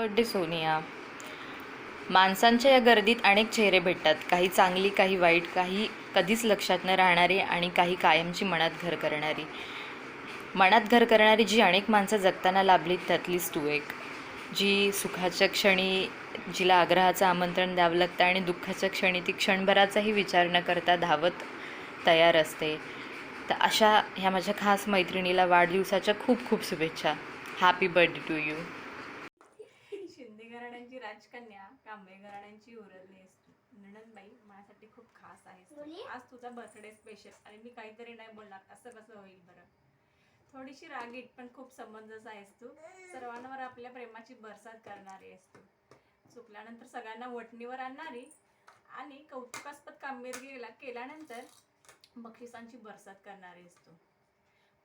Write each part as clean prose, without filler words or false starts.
Birthday Sonia. माणसांच्या या गर्दीत अनेक चेहरे भेटतात, काही चांगली, काही वाईट, काही कधीच लक्षात न राहणारी आणि काही कायमची मनात घर करणारी. मनात घर करणारी जी अनेक माणसं जगताना लाभलीत त्यातलीच तू एक. जी सुखाच्या क्षणी जिला आग्रहाचं आमंत्रण द्यावं लागतं आणि दुःखाच्या क्षणी ती क्षणभराचाही विचार न करता धावत तयार असते. तर अशा ह्या माझ्या खास मैत्रिणीला वाढदिवसाच्या खूप खूप शुभेच्छा. Happy birthday to you. Shinde घराण्यांची राजकन्या, कांबळे घराण्यांची उरली आहेस तू. नणंदबाई, माझ्यासाठी खूप खास आहेस तू. आज तुझा बर्थडे स्पेशल आणि मी काहीतरी नाही बोलणार असं कसं होईल बरं. थोडीशी रागीट पण खूप समंजस आहेस तू. सर्वांवर आपल्या प्रेमाची बरसात करणारी आहेस तू. चुकल्यानंतर सगळ्यांना वटणीवर आणणारी आणि कौतुकास्पद कामगिरी केल्यानंतर बक्षिसांची बरसात करणारी आहेस तू.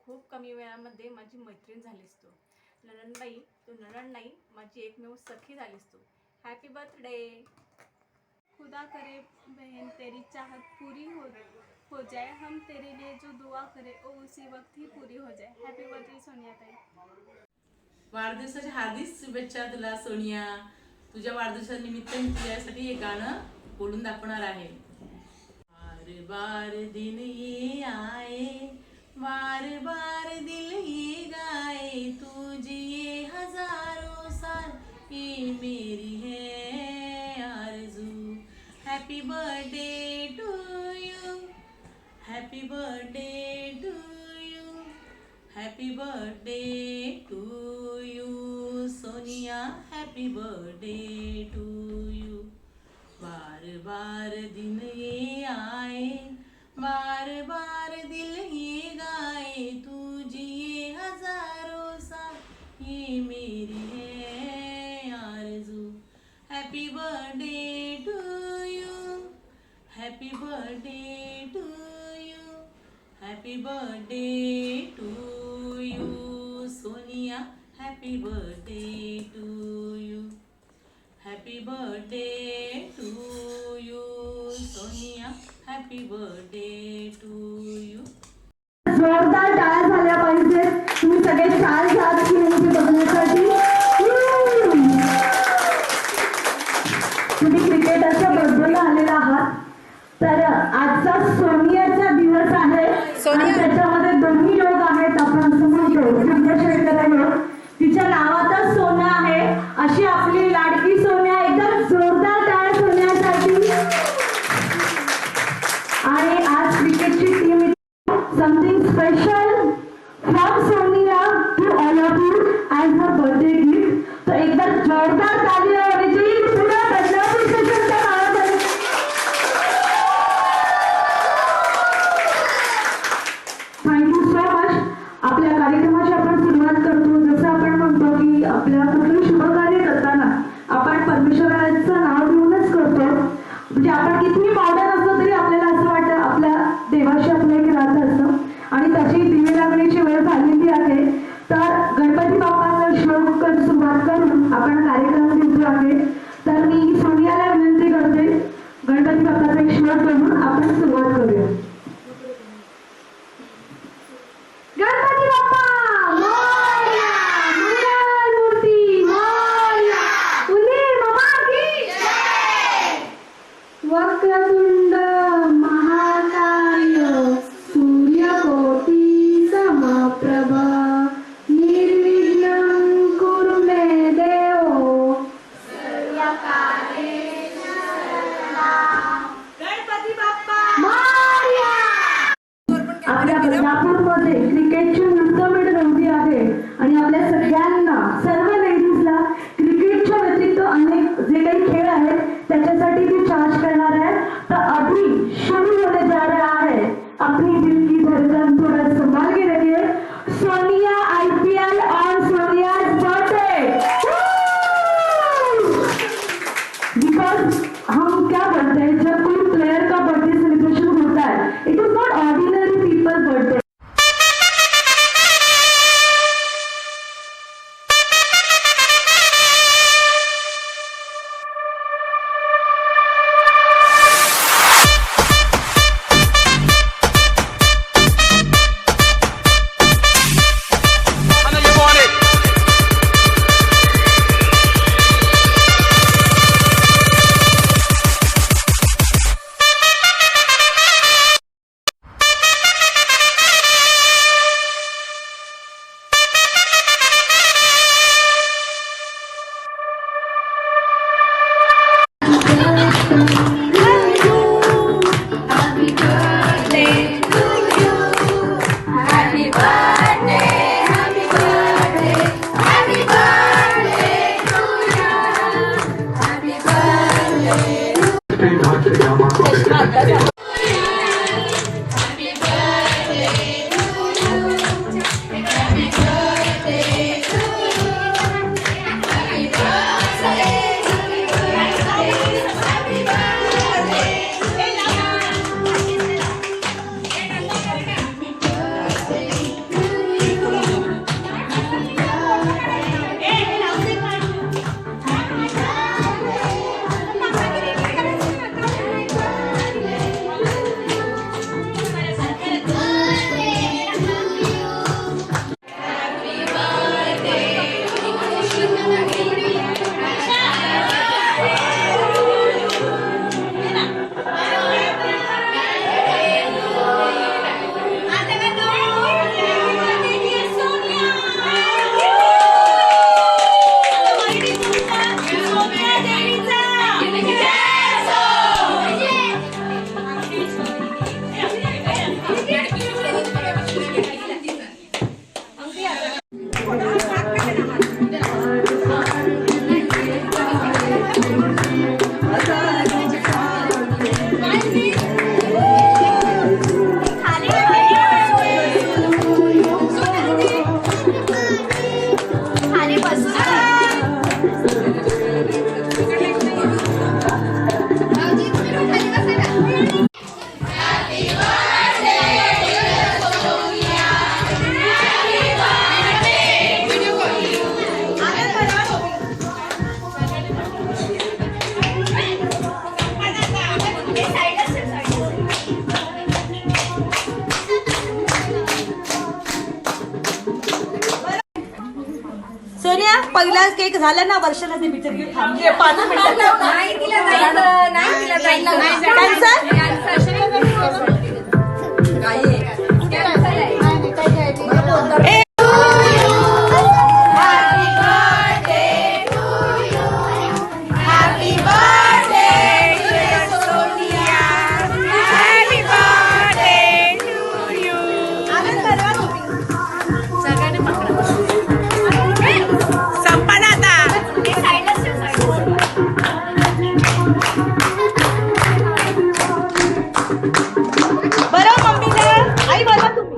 खूप कमी वेळामध्ये माझी मैत्रीण झालीस तू. नणंदबाई, तू नणंद नाही, माझी एकमेव सखी झालीस तू. Happy birthday. खुदा करे बहन तेरी चाहत पूरी हो जाए, हम तेरे लिए जो दुआ करे वो उसी वक्त ही पूरी हो जाए. हॅपी बर्थडे सोनिया ताई. वाढदिवसाच्या हार्दिक शुभेच्छा तुला सोनिया. तुझ्या वाढदिवसानिमित्त मी तुझ्यासाठी हे गाणं बोलून दाखवणार आहे. बार बार दिन ये आए, बार बार दिल ये गाए, तुझे ये हजारों साल ये मेरी है आरज़ू. Happy birthday to you, happy birthday to you, happy birthday to you Sonia, happy birthday to you. बार बार दिन ये आए, बार बार दिल ये गाए, तुझे ये हजारों साल ये मेरी है आरज़ू. Happy birthday to you, happy birthday to you, happy birthday to you Sonia, happy birthday to you, happy birthday to you Sonia, happy birthday to you. जोरदार टाळ्या झाल्या पाहिजे. तुम्ही सगळे छान साथ घेऊन बघण्यासाठी. तुम्ही क्रिकेटरच्या बद्दल आलेला आहात. तर आजचा सोनियाचा दिवस आहे आणि त्याच्यामध्ये दोन्ही योग आहेत. आपण असं म्हणतो सूर्यशेखर योग. तिच्या नावातच सोनं आहे. अशी आपली लाडकी सोन्या. एकदम जोरदार टाळ्या सोन्यासाठी. आणि आज क्रिकेटची team something special from Sonia to all of you as her birthday gift. तो एकदा जोरदार तालियां वाजवायची. पुढे बदलापूर स्टेशनच्या काळात. Thank you so much. आपल्या कार्यक्रमाची आपण सुरुवात करतो. जसं आपण म्हणतो की आपल्या कुठलं शुभ कार्य करताना आपण परमेश्वराचं नाव घेऊनच करतो. म्हणजे आपण किती मॉडर्न असलो तरी आपल्याला असं वाटतं आपल्या देवाशी आपलं एक नातं असतं. आणि त्याची दिवे लागण्याची वेळ झालेली आहे. तर गणपती बाप्पांना श्लोक सुरुवात करून आपण कार्यक्रम घेतो आहे. तर मी सोनियाला विनंती करते गणपती बाप्पाचा एक श्लोक करून आपण सुरुवात करूया. गणपती बाप्पा मोरया, मंगलमूर्ती मोरया, उंदीर मामा की जय. वक्रतुंड महाकाय सूर्यकोटी समप्रभ, निर्विघ्नं कुरु मे देव सर्वकार्ये सर्वदा. गणपती बाप्पा मोरया. आपल्या बदलापूरमध्ये क्रिकेटची टुर्नामेंट रंगली आहे आणि आपल्या सगळ्यांना सर्व लेडीजला क्रिकेटच्या व्यतिरिक्त अनेक जे काही खेळ आहेत त्याच्यासाठी ती चार्ज करणार आहे. तर अभी शुरू होने जा रहा है. अपनी दिल की धड़कन थोड़ा संभाल के रखिए. Sonia IPL on Sonia's birthday. Because हम क्या बोलते हैं जब कोई प्लेयर का बर्थडे सेलिब्रेशन होता है, it is not ordinary people birthday. पहिला केक झाला ना वर्षाला ते बिचारी घेऊन थांबली 5 मिनिटं. बरं मम्मीला आई बघा तुम्ही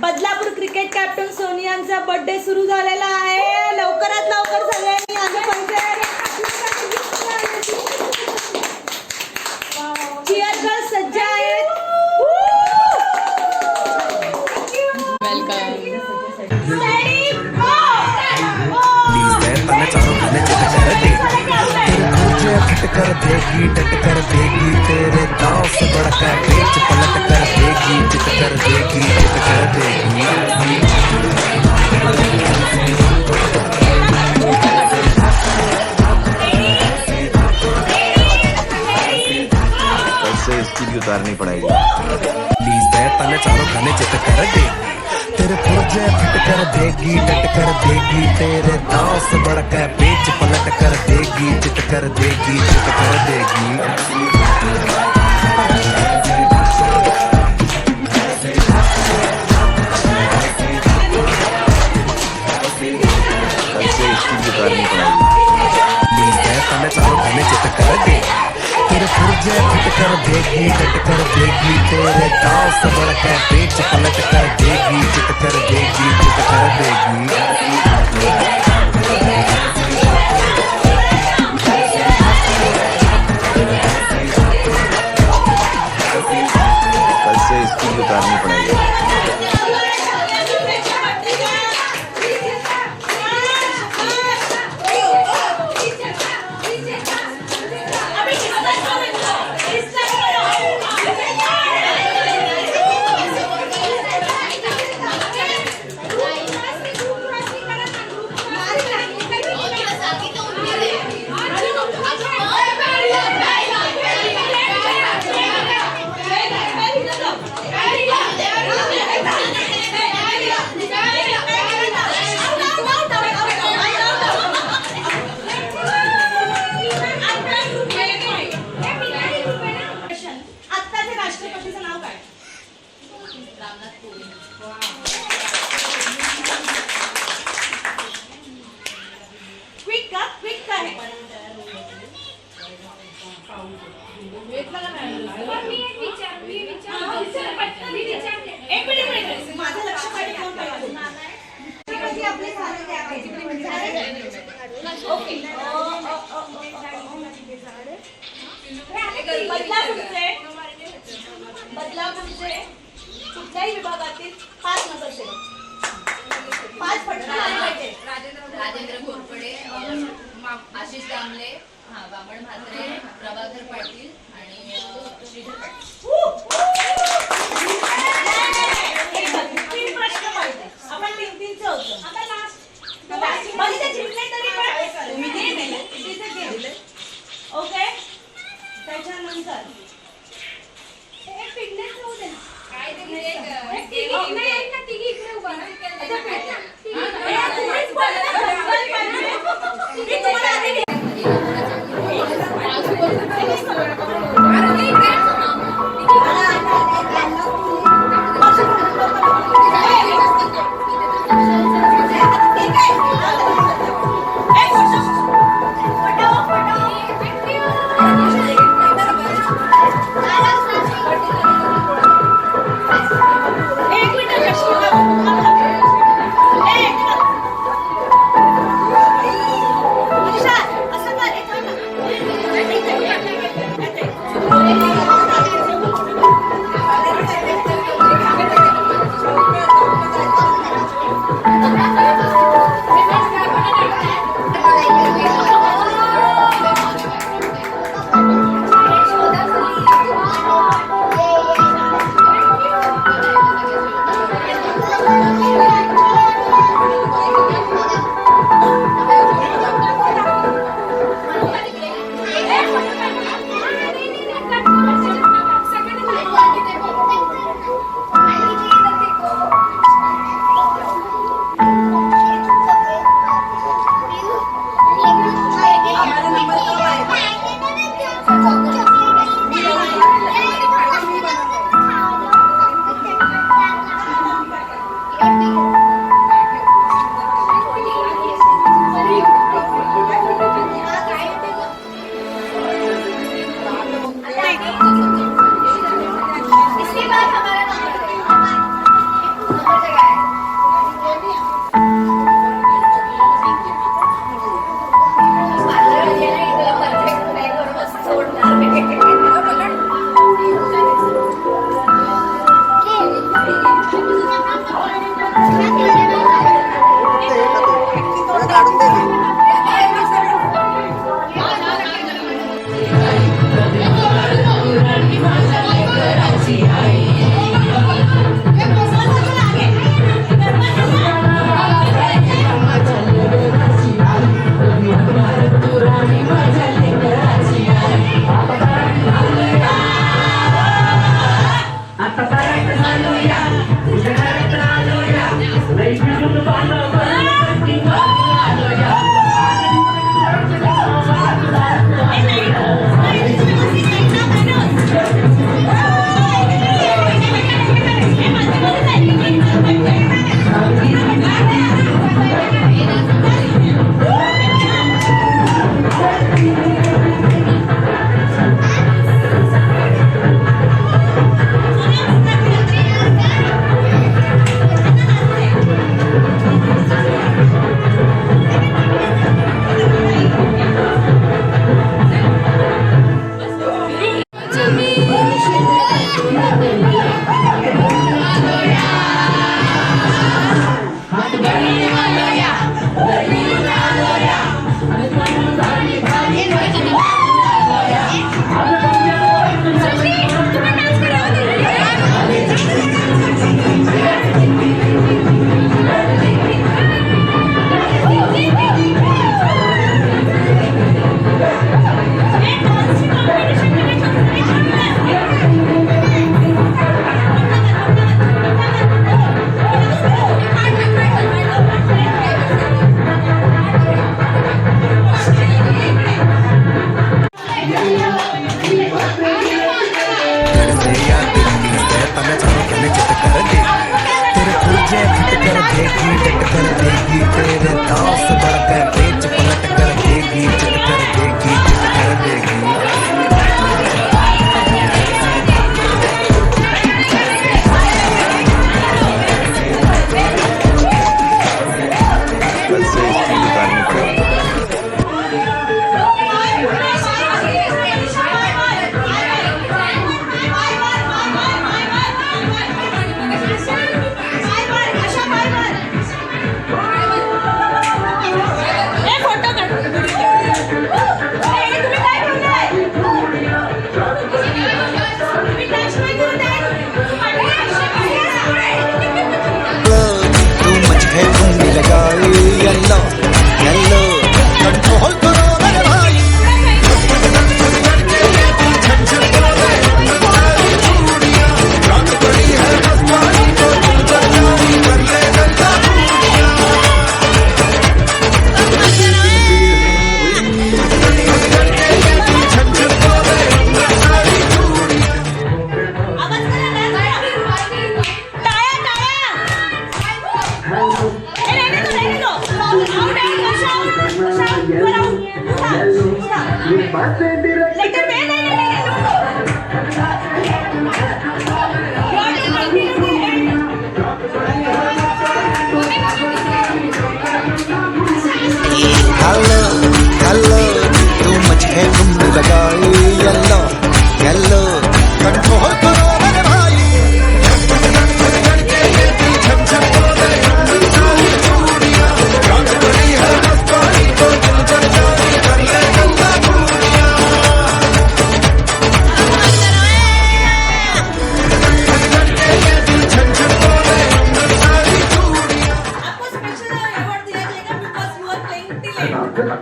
बदलापूर क्रिकेट कॅप्टन सोनियांचा बर्थडे सुरू झालेला आहे. लवकरात लवकर सगळ्यांनी आलं पाहिजे. चिअर गर्ल्स सज्ज आहेत. कर देगी टट कर देगी तेरे दांव से बड़ा पेच पलट कर देगी चित कर देगी चित कर देगी कैसे इसकी भी उतारनी पड़ेगी प्लीज दे तने चारों खाने चित कर दे तेरे पुर्जे फट कर देगी टट कर देगी तेरे दांव से बड़ा पेच पलट कर देगी चित कर देगी चित कर देगी कैसे इसकी भी उतारनी पड़ेगी प्लीज दे तने चारों खाने चित कर दे तेरे पुर्जे फट कर देगी टट कर देगी तेरे दांव से बड़ा पेच पलट कर देगी चित कर देगी चित कर देगी कैसे इसकी भी उतारनी पड़ेगी आत्ताचे राष्ट्रपतीचं नाव काय? क्विक का क्विक काय आहे? एक मिनिट माझं लक्ष पाहिजे कोण पाहिजे आपले झाले त्या ओके बदलापूरचे कुठल्याही विभागातील 5 नगरसेवक 5 पटकन राजेंद्र घोरपडे, आशिष दामले, बामण म्हात्रे, प्रभाकर पाटील आणि श्रीधर पाटील. 3 प्रश्न पाहिजे आपण 3-3चं होतं आता लास्ट बघितलं जिंकले तरी पण तुम्ही दिले ओके. त्याच्यानंतर हेलो हेलो तू मुझे घूम लगाई येलो येलो कंट्रोल करो मेरे भाई आपको स्पेशल अवार्ड दिया जाएगा बिकॉज यू आर प्लेइंग टिलेट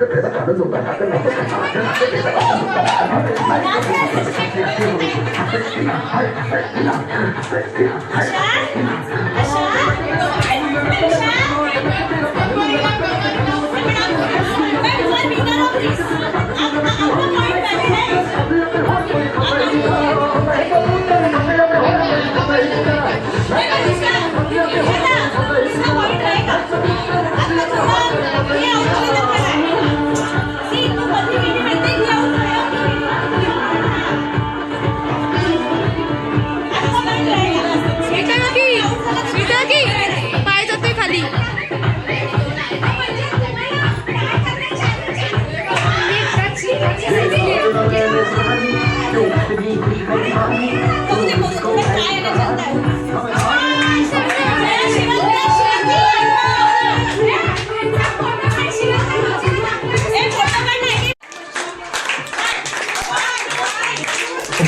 पाय जाते खाली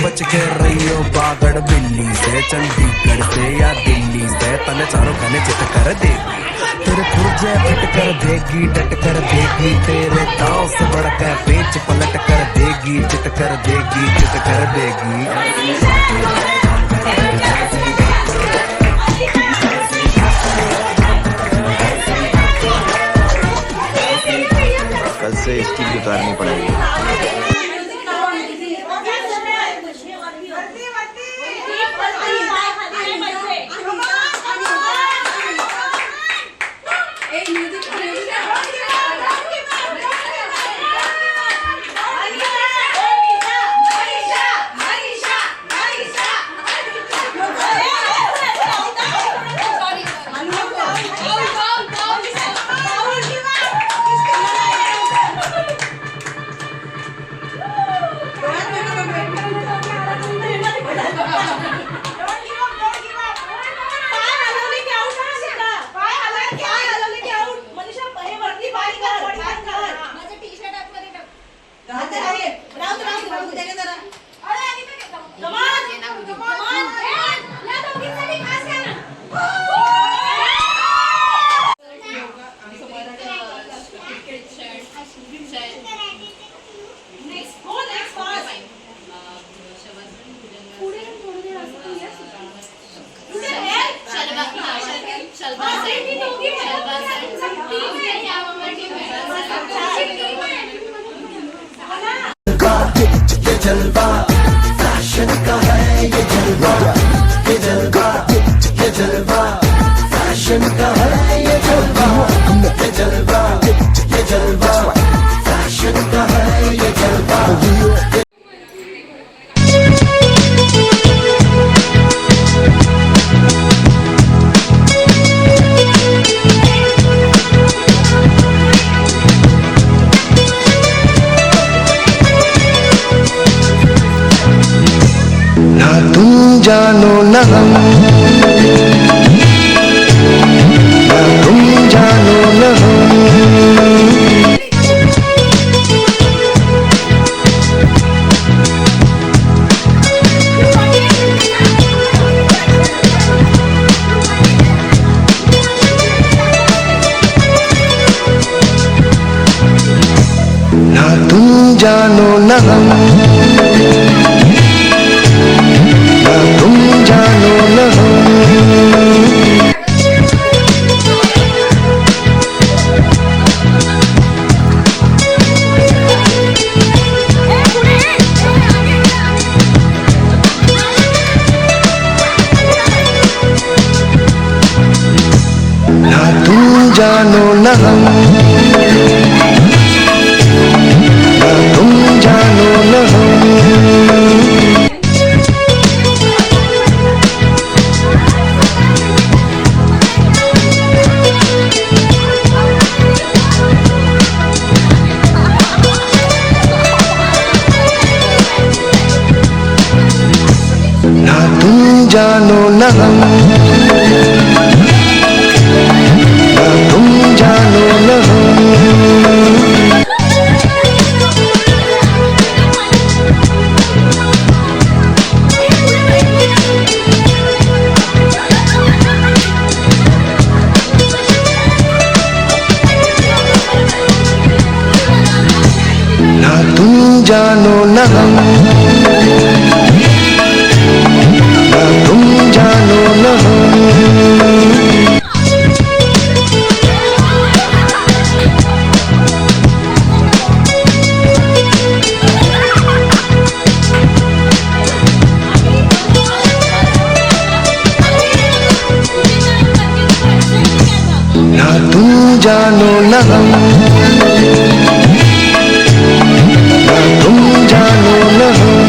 बच के रहियो बागड़ बिल्ली से चंडीगढ़ से या दिल्ली से तने चारों खाने चित कर देगी तेरे पुर्जे फिट कर देगी डट कर देगी तेरे दांव से बढ़कर पेच पलट कर देगी चित कर देगी चित कर देगी कल से स्टील उतारनी पड़ेगी जलवा फैशन का है ये जलवा ये जलवा ये जलवा फैशन का है ये जलवा ये जलवा ये जलवा फैशन का है ये जलवा जानो न हम ना तुम जानो न हम ना तुम जानो न हम तुम जानो न ना तुम जानो न हम ना तुम जानो न हम ना तुम जानो ना हम, ना तुम जानो ना हम। ना तुम जानो ना हम, ना तुम जानो ना हम। ना तुम जानो ना हम, ना तुम जानो ना हम।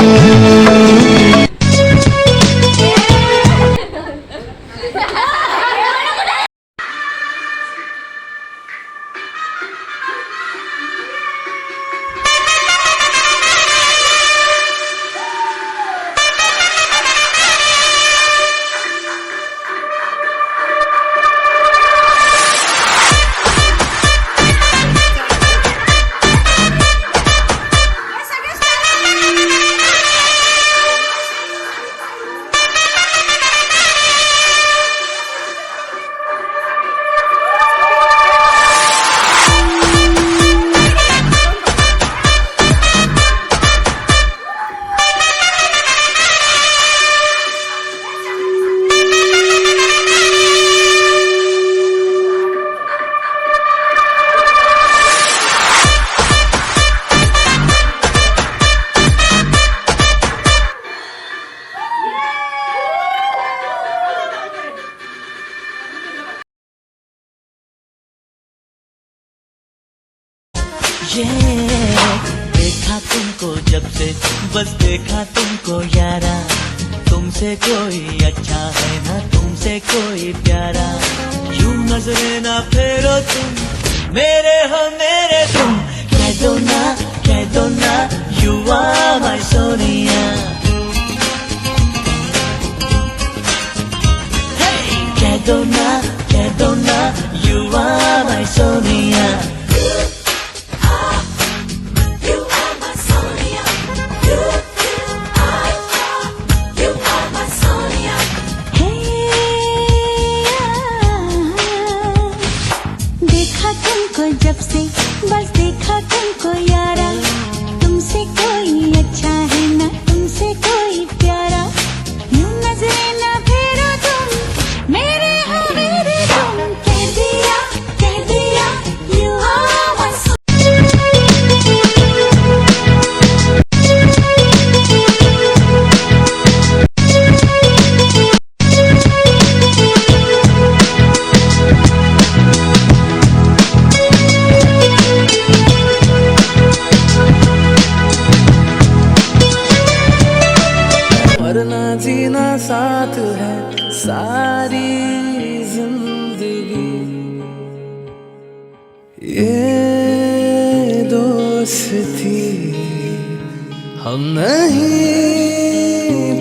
ये देखा तुमको जब से, बस देखा तुमको यारा, तुमसे कोई अच्छा है ना तुमसे कोई प्यारा। यूं नजरे ना फेरो तुम, मेरे हो मेरे तुम, कह दो ना यू आर माय सोनिया। कह दो ना यू आर माय सोनिया। देखा तुमको जब से, बस देखा तुमको यारा, तुमसे कोई अच्छा है ना तुमसे कोई प्यारा। यूं नजरे ना फेरो तुम, मेरे हो मेरे तुम, कह दिया यू आर माय मरना जीना साथ है सारी जिंदगी, ये दोस्ती हम नहीं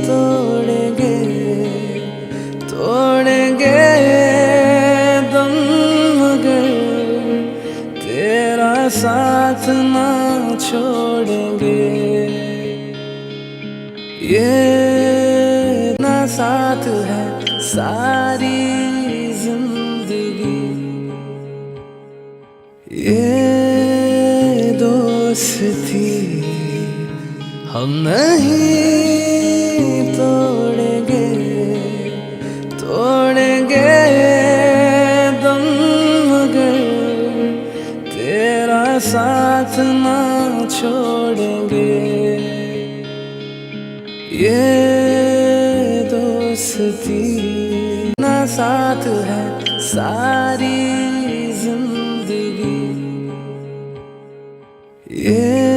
तोड़ेंगे, तोड़ेंगे दम मगर तेरा साथ ना छोड़ेंगे। ये ना साथ है सारी जिंदगी, ये दोस्ती हम नहीं तोड़ेंगे, तोड़ेंगे दम मगर तेरा साथ ना छोड़ेंगे। ये दोस्ती ना साथ है सारी जिंदगी, ये